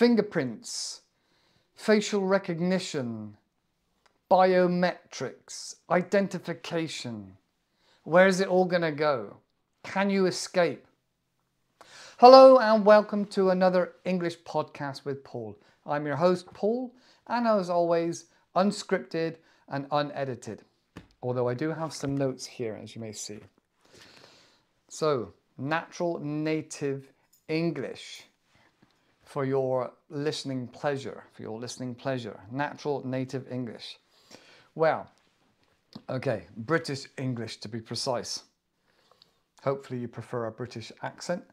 fingerprints, facial recognition, biometrics, identification. Where is it all going to go? Can you escape? Hello and welcome to another English podcast with Paul. I'm your host, Paul, and as always, unscripted and unedited. Although I do have some notes here, as you may see. So, natural native English for your listening pleasure. Natural native English. Well, okay, British English to be precise. Hopefully you prefer a British accent.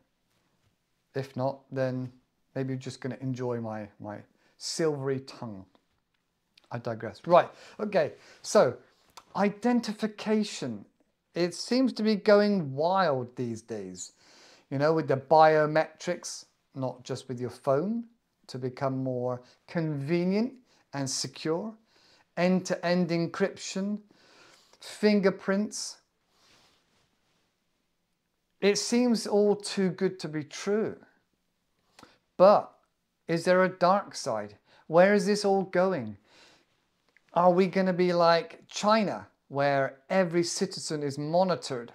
If not, then maybe you're just going to enjoy my silvery tongue. I digress. Right, okay, so identification. It seems to be going wild these days. You know, with the biometrics, not just with your phone, to become more convenient and secure. End-to-end encryption, fingerprints. It seems all too good to be true. But is there a dark side? Where is this all going? Are we going to be like China, where every citizen is monitored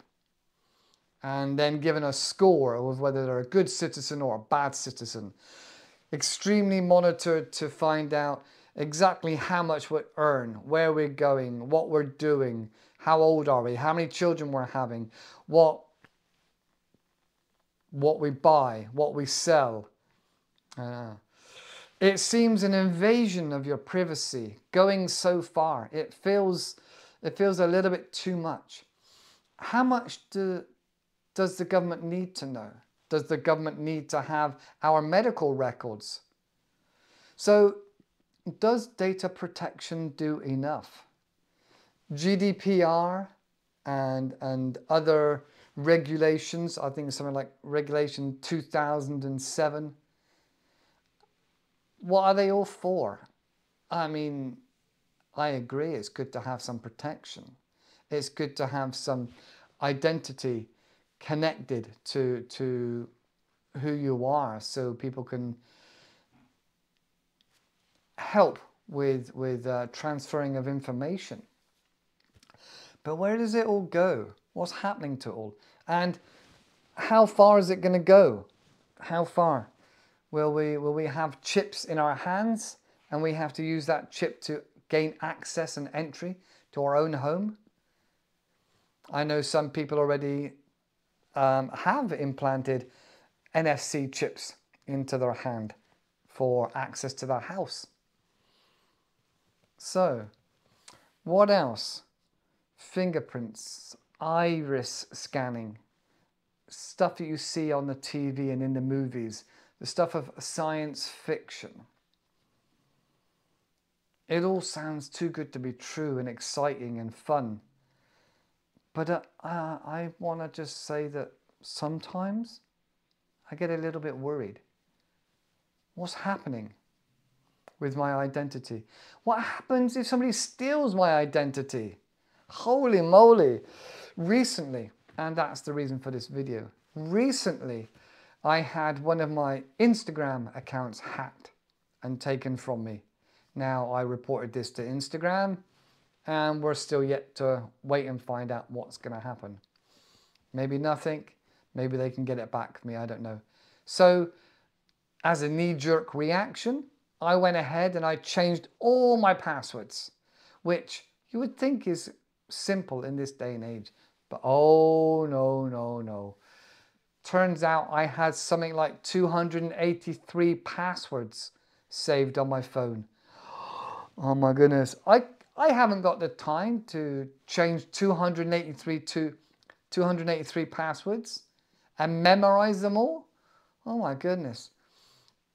and then given a score of whether they're a good citizen or a bad citizen? Extremely monitored to find out exactly how much we earn, where we're going, what we're doing, how old are we, how many children we're having, what we buy, what we sell. It seems an invasion of your privacy, going so far. It feels a little bit too much. How much does the government need to know? Does the government need to have our medical records? So, does data protection do enough? GDPR and other regulations, I think something like Regulation 2007. What are they all for? I mean, I agree, it's good to have some protection. It's good to have some identity connected to who you are, so people can help with transferring of information. But where does it all go? What's happening to it all? And how far is it going to go? How far? Will we have chips in our hands and we have to use that chip to gain access and entry to our own home? I know some people already have implanted NFC chips into their hand for access to their house. So, what else? Fingerprints, iris scanning, stuff that you see on the TV and in the movies. The stuff of science fiction. It all sounds too good to be true and exciting and fun. But I want to just say that sometimes I get a little bit worried. What's happening with my identity? What happens if somebody steals my identity? Holy moly! Recently, and that's the reason for this video, recently I had one of my Instagram accounts hacked and taken from me. Now, I reported this to Instagram and we're still yet to wait and find out what's going to happen. Maybe nothing. Maybe they can get it back from me. I don't know. So, as a knee-jerk reaction, I went ahead and I changed all my passwords, which you would think is simple in this day and age. But oh, no. Turns out I had something like 283 passwords saved on my phone. Oh my goodness. I haven't got the time to change 283 passwords and memorize them all. Oh my goodness.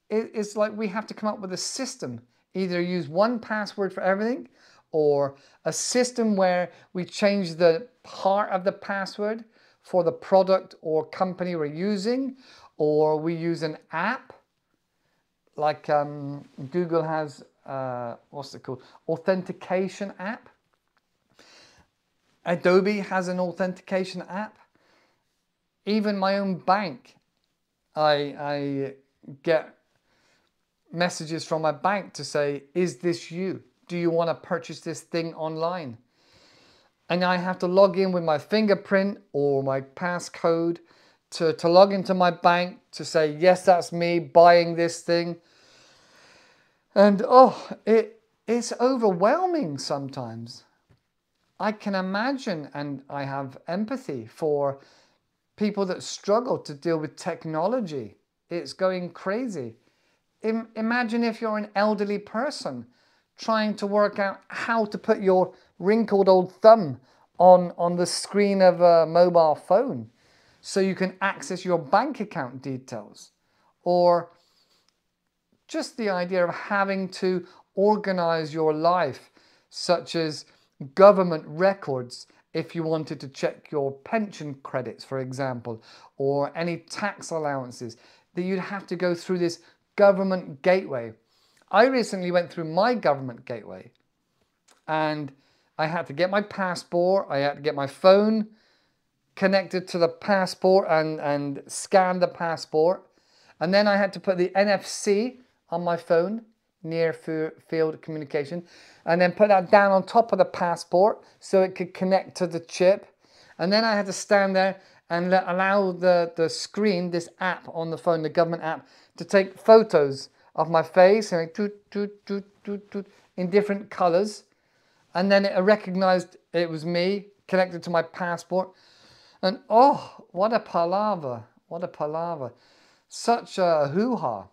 It's like we have to come up with a system. Either use one password for everything, or a system where we change the part of the password for the product or company we're using, or we use an app like Google has, what's it called? Authentication app. Adobe has an authentication app. Even my own bank, I get messages from my bank to say, is this you? Do you want to purchase this thing online? And I have to log in with my fingerprint or my passcode to log into my bank to say, yes, that's me buying this thing. And it's overwhelming sometimes. I can imagine, and I have empathy for people that struggle to deal with technology. It's going crazy. Imagine if you're an elderly person trying to work out how to put your wrinkled old thumb on the screen of a mobile phone so you can access your bank account details. Or just the idea of having to organize your life, such as government records if you wanted to check your pension credits, for example, or any tax allowances, that you'd have to go through this government gateway. I recently went through my government gateway and I had to get my passport, I had to get my phone connected to the passport and scan the passport. And then I had to put the NFC on my phone, near field communication, and then put that down on top of the passport so it could connect to the chip. And then I had to stand there and allow the screen, this app on the phone, the government app, to take photos of my face and in different colors. And then it recognized it was me, connected to my passport. And oh, what a palaver, what a palaver. Such a hoo-ha.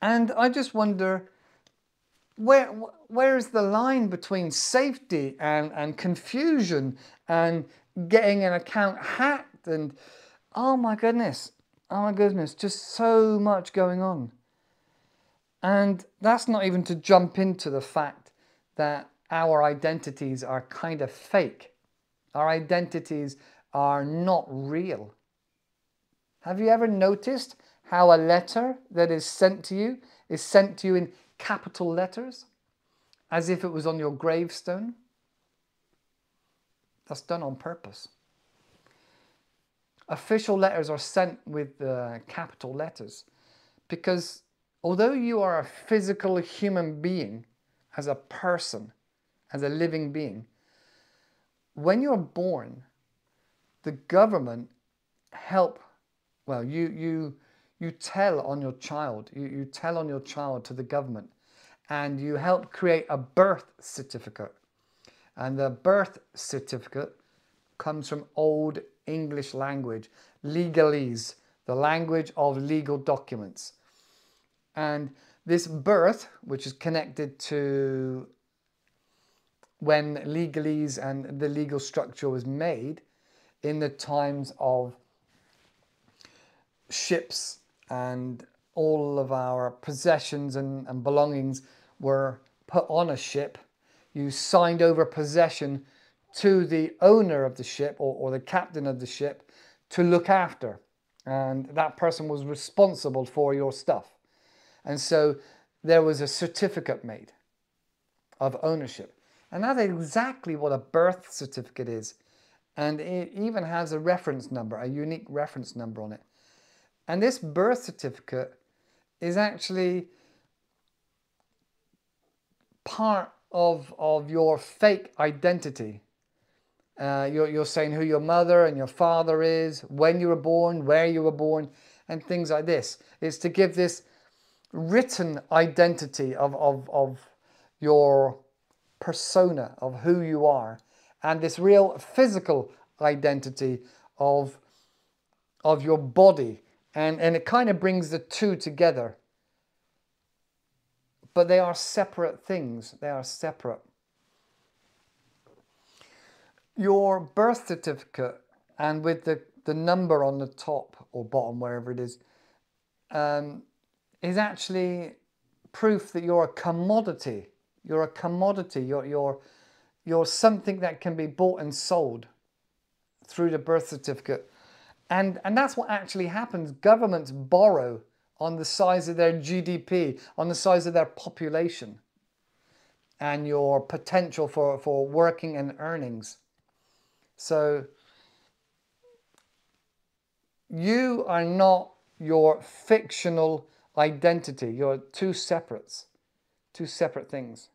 And I just wonder, where is the line between safety and confusion and getting an account hacked? And oh my goodness, just so much going on. And that's not even to jump into the fact that our identities are kind of fake. Our identities are not real. Have you ever noticed how a letter that is sent to you in capital letters, as if it was on your gravestone? That's done on purpose. Official letters are sent with capital letters because although you are a physical human being, as a person, as a living being, when you're born, the government you tell on your child. You tell on your child to the government, and you help create a birth certificate. And the birth certificate comes from Old English language, legalese, the language of legal documents. And this birth, which is connected to when legalese and the legal structure was made in the times of ships, and all of our possessions and belongings were put on a ship. You signed over possession to the owner of the ship or the captain of the ship to look after. And that person was responsible for your stuff. And so there was a certificate made of ownership. And that's exactly what a birth certificate is. And it even has a reference number, a unique reference number on it. And this birth certificate is actually part of your fake identity. You're saying who your mother and your father is, when you were born, where you were born, and things like this. It's to give this written identity of your persona, of who you are, and this real physical identity of your body. And it kind of brings the two together. But they are separate things. They are separate. Your birth certificate, and with the number on the top or bottom, wherever it is actually proof that you're a commodity. You're a commodity. You're something that can be bought and sold through the birth certificate. And that's what actually happens. Governments borrow on the size of their GDP, on the size of their population, and your potential for working and earnings. So you are not your fictional identity. You're two separates, two separate things.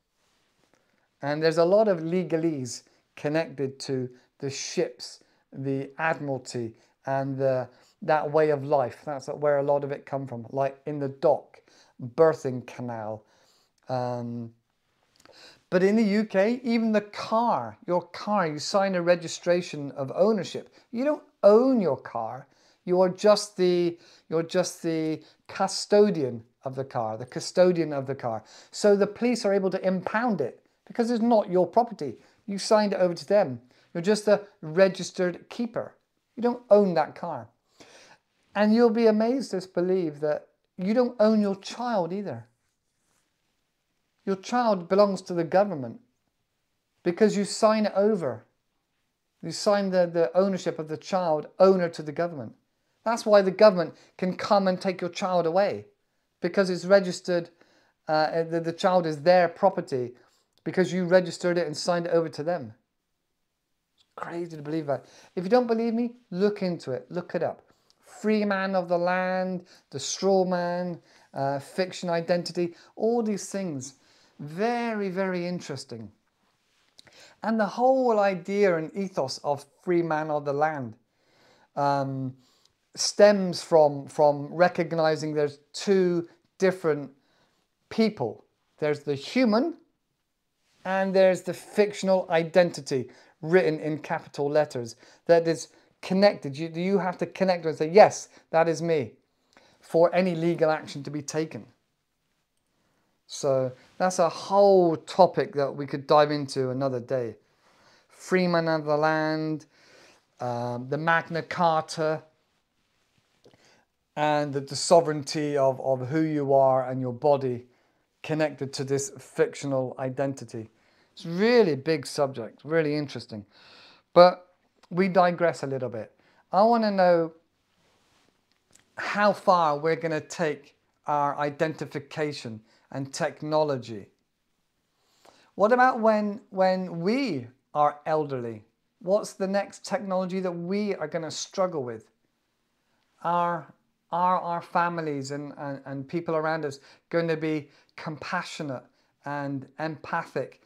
And there's a lot of legalese connected to the ships, the admiralty, and that way of life. That's where a lot of it come from, like in the dock, birthing canal. But in the UK, even the car, your car, you sign a registration of ownership. You don't own your car. You're just the custodian of the car, the custodian of the car. So the police are able to impound it because it's not your property. You signed it over to them. You're just a registered keeper. You don't own that car. And you'll be amazed to believe that you don't own your child either. Your child belongs to the government because you sign it over. You sign the ownership of the child owner to the government. That's why the government can come and take your child away, because it's registered, the child is their property because you registered it and signed it over to them. It's crazy to believe that. If you don't believe me, look into it, look it up. Free man of the land, the straw man, fiction identity, all these things. Very, very interesting. And the whole idea and ethos of free man of the land stems from recognizing there's two different people. There's the human and there's the fictional identity written in capital letters that is connected. You have to connect and say, yes, that is me, for any legal action to be taken. So that's a whole topic that we could dive into another day. Freeman of the land, the Magna Carta, and the sovereignty of who you are and your body connected to this fictional identity. It's a really big subject, really interesting. But we digress a little bit. I want to know how far we're going to take our identification and technology. What about when we are elderly? What's the next technology that we are going to struggle with? Are our families and people around us going to be compassionate and empathic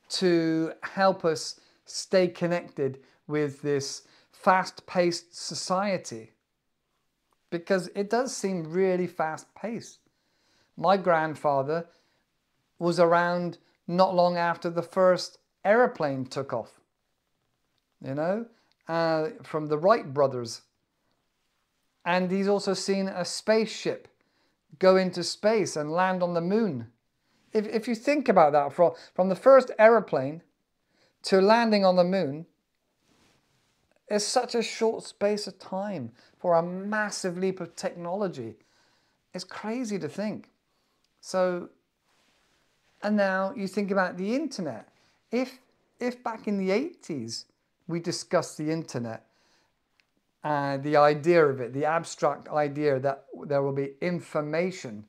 to help us stay connected with this fast-paced society? Because it does seem really fast-paced. My grandfather was around not long after the first aeroplane took off, you know, from the Wright brothers. And he's also seen a spaceship go into space and land on the moon. If you think about that, from the first aeroplane to landing on the moon, it's such a short space of time for a massive leap of technology. It's crazy to think. So, and now you think about the internet. If back in the 80s we discussed the internet, the idea of it, the abstract idea that there will be information,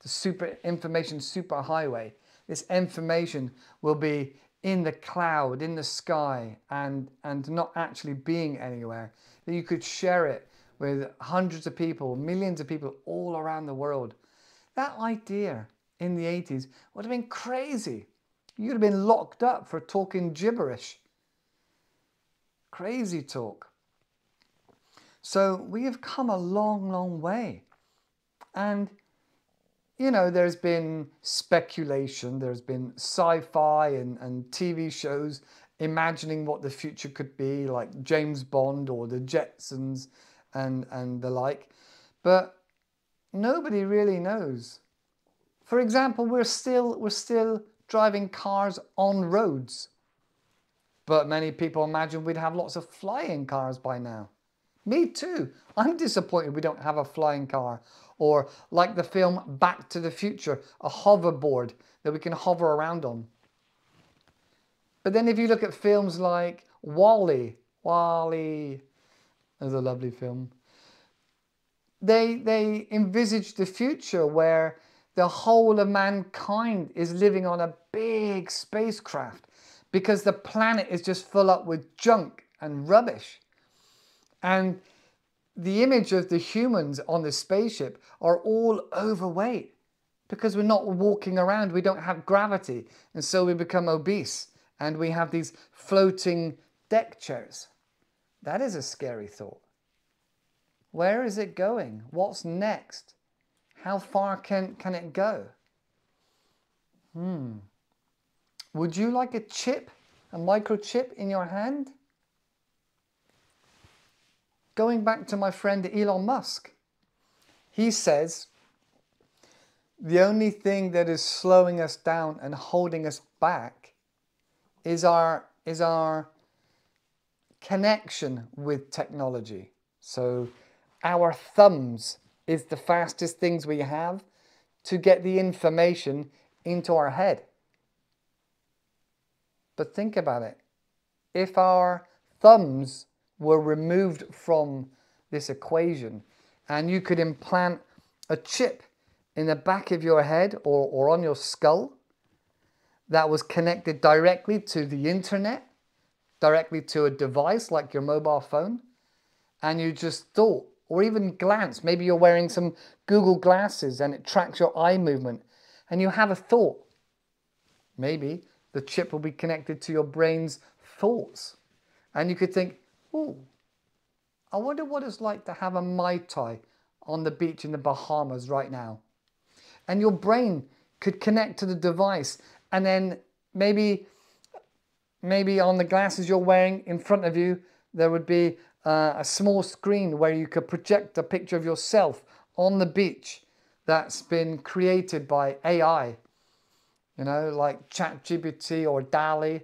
the information superhighway, this information will be in the cloud, in the sky, and not actually being anywhere, that you could share it with hundreds of people, millions of people all around the world. That idea in the 80s would have been crazy. You'd have been locked up for talking gibberish. Crazy talk. So we have come a long, long way. And, you know, there's been speculation, there's been sci-fi and TV shows imagining what the future could be, like James Bond or the Jetsons and the like. But nobody really knows. For example, we're still driving cars on roads. But many people imagine we'd have lots of flying cars by now. Me too. I'm disappointed we don't have a flying car. Or like the film Back to the Future, a hoverboard that we can hover around on. But then if you look at films like WALL-E, is a lovely film. They envisage the future where the whole of mankind is living on a big spacecraft because the planet is just full up with junk and rubbish. And the image of the humans on the spaceship are all overweight because we're not walking around. We don't have gravity. And so we become obese and we have these floating deck chairs. That is a scary thought. Where is it going? What's next? How far can it go? Would you like a chip, a microchip in your hand? Going back to my friend Elon Musk, he says the only thing that is slowing us down and holding us back is our connection with technology. So our thumbs is the fastest things we have to get the information into our head. But think about it. If our thumbs were removed from this equation and you could implant a chip in the back of your head or on your skull that was connected directly to the internet, directly to a device like your mobile phone, and you just thought, or even glance, maybe you're wearing some Google glasses and it tracks your eye movement, and you have a thought, maybe the chip will be connected to your brain's thoughts. And you could think, oh, I wonder what it's like to have a Mai Tai on the beach in the Bahamas right now. And your brain could connect to the device, and then maybe on the glasses you're wearing in front of you, there would be a small screen where you could project a picture of yourself on the beach that's been created by AI, you know, like ChatGPT or DALL-E,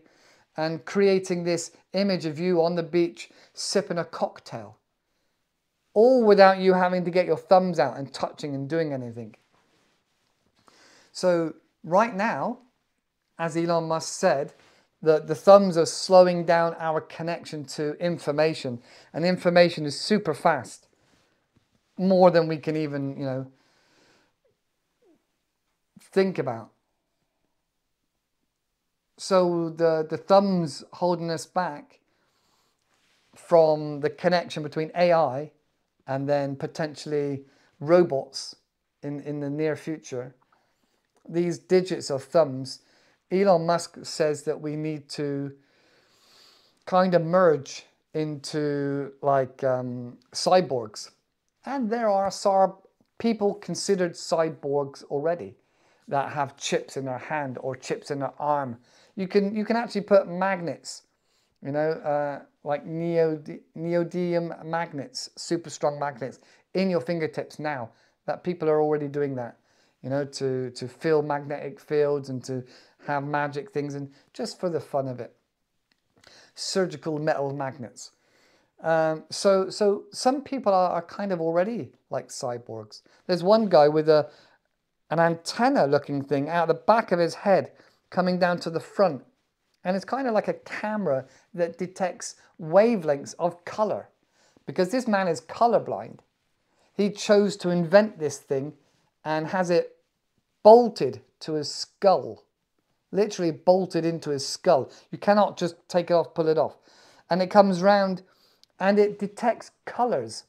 and creating this image of you on the beach sipping a cocktail, all without you having to get your thumbs out and touching and doing anything. So right now, as Elon Musk said, the thumbs are slowing down our connection to information, and information is super fast, more than we can even, you know, think about. So the thumbs holding us back from the connection between AI and then potentially robots in the near future. These digits of thumbs, Elon Musk says that we need to kind of merge into like cyborgs. And there are people considered cyborgs already that have chips in their hand or chips in their arm. You can actually put magnets, you know, like neodymium magnets, super strong magnets, in your fingertips now. That people are already doing that, you know, to feel magnetic fields and to have magic things, and just for the fun of it. Surgical metal magnets. So some people are kind of already like cyborgs. There's one guy with an antenna looking thing out the back of his head coming down to the front, and it's kind of like a camera that detects wavelengths of color, because this man is colorblind. He chose to invent this thing and has it bolted to his skull, literally bolted into his skull. You cannot just take it off, pull it off, and it comes round and it detects colors.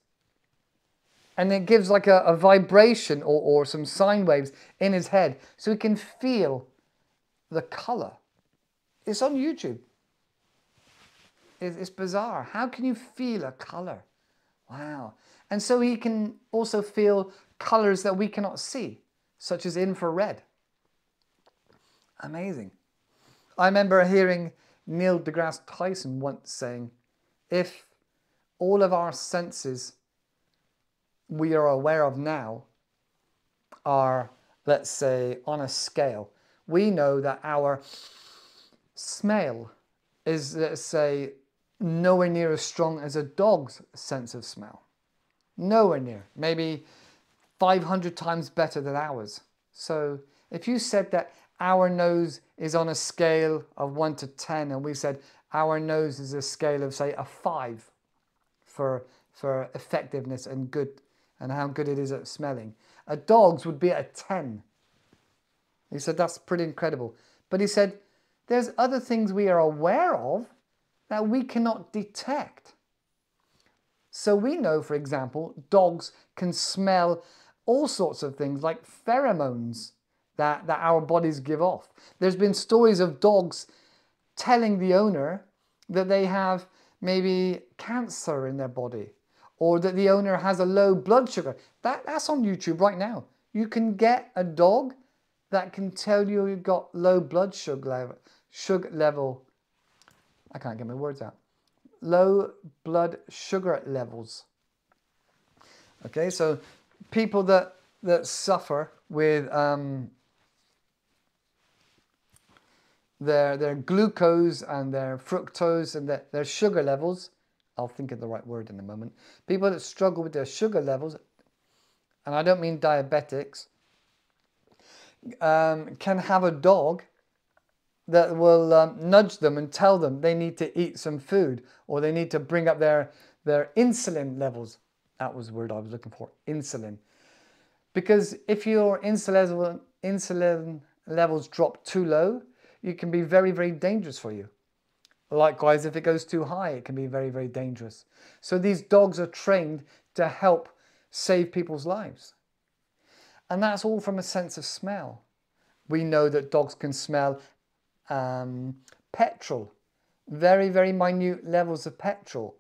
And it gives like a vibration or some sine waves in his head, so he can feel the color. It's on YouTube. It's bizarre. How can you feel a color? Wow. And so he can also feel colors that we cannot see, such as infrared. Amazing. I remember hearing Neil deGrasse Tyson once saying, if all of our senses we are aware of now are, let's say, on a scale, we know that our smell is, let's say, nowhere near as strong as a dog's sense of smell. Nowhere near. Maybe 500 times better than ours. So if you said that our nose is on a scale of 1 to 10, and we said our nose is a scale of, say, a 5 for effectiveness and good, and how good it is at smelling, a dog's would be at a 10. He said that's pretty incredible. But he said there's other things we are aware of that we cannot detect. So we know, for example, dogs can smell all sorts of things like pheromones that our bodies give off. There's been stories of dogs telling the owner that they have maybe cancer in their body, or that the owner has a low blood sugar. That's on YouTube right now. You can get a dog that can tell you you've got low blood sugar level. I can't get my words out. Low blood sugar levels. Okay, so people that suffer with their glucose and their fructose and their sugar levels, I'll think of the right word in a moment. People that struggle with their sugar levels, and I don't mean diabetics, can have a dog that will nudge them and tell them they need to eat some food, or they need to bring up their insulin levels. That was the word I was looking for, insulin. Because if your insulin levels drop too low, it can be very, very dangerous for you. Likewise, if it goes too high, it can be very, very dangerous. So these dogs are trained to help save people's lives. And that's all from a sense of smell. We know that dogs can smell petrol, very, very minute levels of petrol.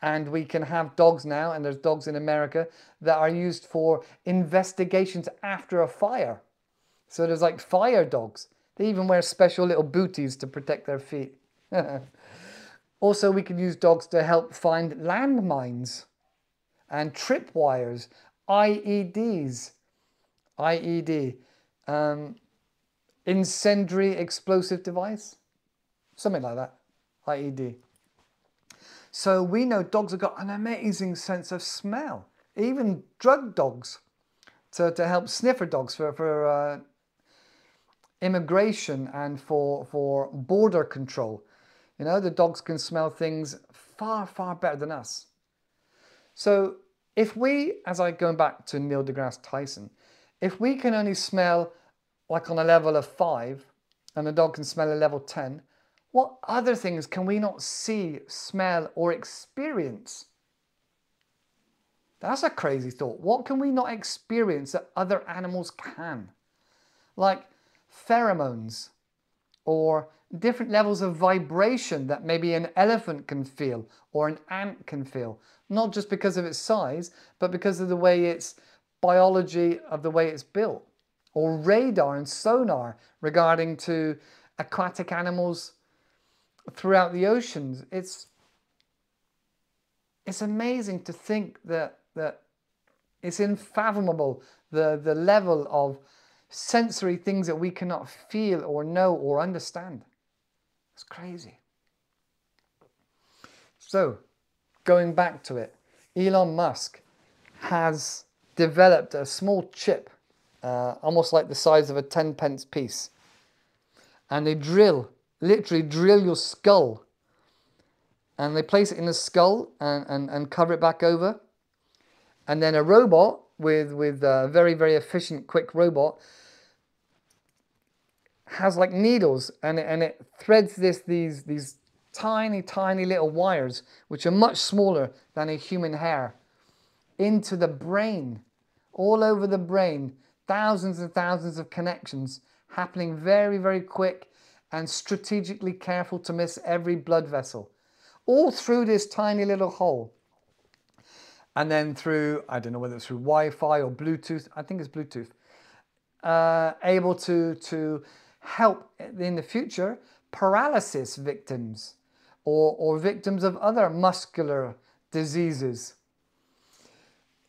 And we can have dogs now, and there's dogs in America that are used for investigations after a fire. So there's like fire dogs. They even wear special little booties to protect their feet. Also, we can use dogs to help find landmines and tripwires, IEDs, incendiary explosive device, something like that, IED. So we know dogs have got an amazing sense of smell, even drug dogs, to help sniffer dogs for immigration and for border control. You know, the dogs can smell things far, far better than us. So if we, as I go back to Neil deGrasse Tyson, if we can only smell like on a level of 5 and the dog can smell a level 10, what other things can we not see, smell, or experience? That's a crazy thought. What can we not experience that other animals can? Like pheromones, or different levels of vibration that maybe an elephant can feel or an ant can feel. Not just because of its size, but because of the way its biology, of the way it's built. Or radar and sonar regarding to aquatic animals throughout the oceans. It's amazing to think that it's unfathomable, the level of sensory things that we cannot feel or know or understand. It's crazy. So, going back to it, Elon Musk has developed a small chip, almost like the size of a 10-pence piece. And they literally drill your skull. And they place it in the skull and cover it back over. And then a robot with a very, very efficient, quick robot has like needles, and it threads these tiny, tiny little wires, which are much smaller than a human hair, into the brain, all over the brain, thousands and thousands of connections happening very, very quick and strategically careful to miss every blood vessel, all through this tiny little hole. And then through, I don't know whether it's through Wi-Fi or Bluetooth, I think it's Bluetooth, able to help in the future paralysis victims or victims of other muscular diseases.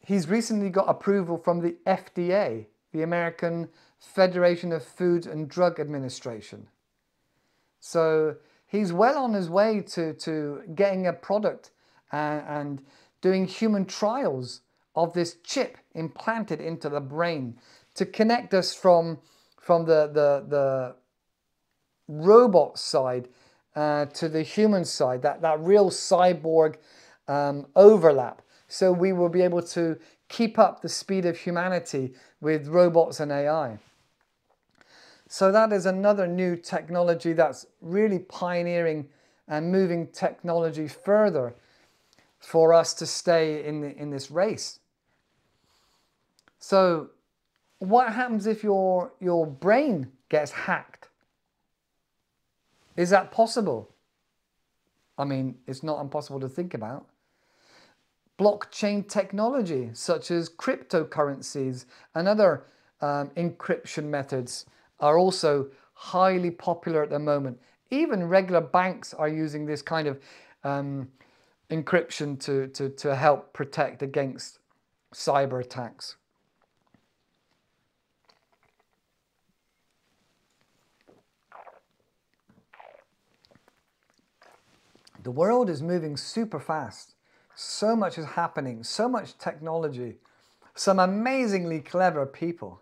He's recently got approval from the FDA, the American Federation of Food and Drug Administration. So he's well on his way to getting a product and doing human trials of this chip implanted into the brain to connect us from the robot side to the human side, that real cyborg overlap. So we will be able to keep up the speed of humanity with robots and AI. So that is another new technology that's really pioneering and moving technology further for us to stay in this race. So what happens if your brain gets hacked? Is that possible? I mean, it's not impossible to think about. Blockchain technology, such as cryptocurrencies and other encryption methods, are also highly popular at the moment. Even regular banks are using this kind of encryption to help protect against cyber attacks. The world is moving super fast. So much is happening, so much technology, some amazingly clever people.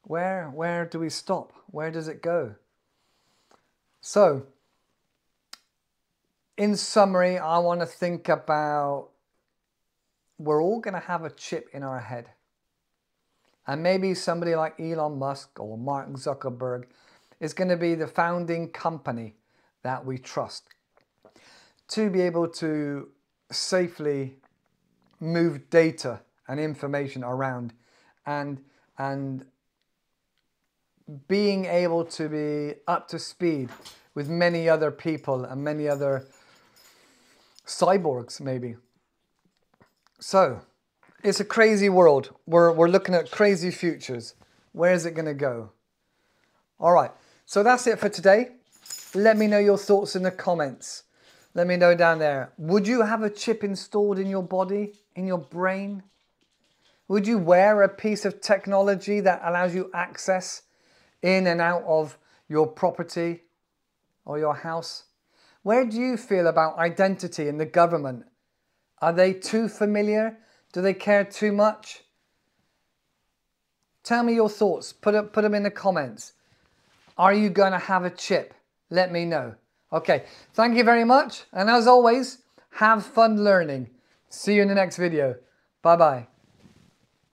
Where do we stop? Where does it go? So, in summary, I want to think about, we're all going to have a chip in our head. And maybe somebody like Elon Musk or Mark Zuckerberg is going to be the founding company that we trust to be able to safely move data and information around and being able to be up to speed with many other people and many other cyborgs maybe. So it's a crazy world. We're looking at crazy futures. Where is it going to go? All right, so that's it for today. Let me know your thoughts in the comments. Let me know down there. Would you have a chip installed in your body, in your brain? Would you wear a piece of technology that allows you access in and out of your property or your house? Where do you feel about identity in the government? Are they too familiar? Do they care too much? Tell me your thoughts. Put them in the comments. Are you going to have a chip? Let me know. Okay, thank you very much. And as always, have fun learning. See you in the next video. Bye-bye.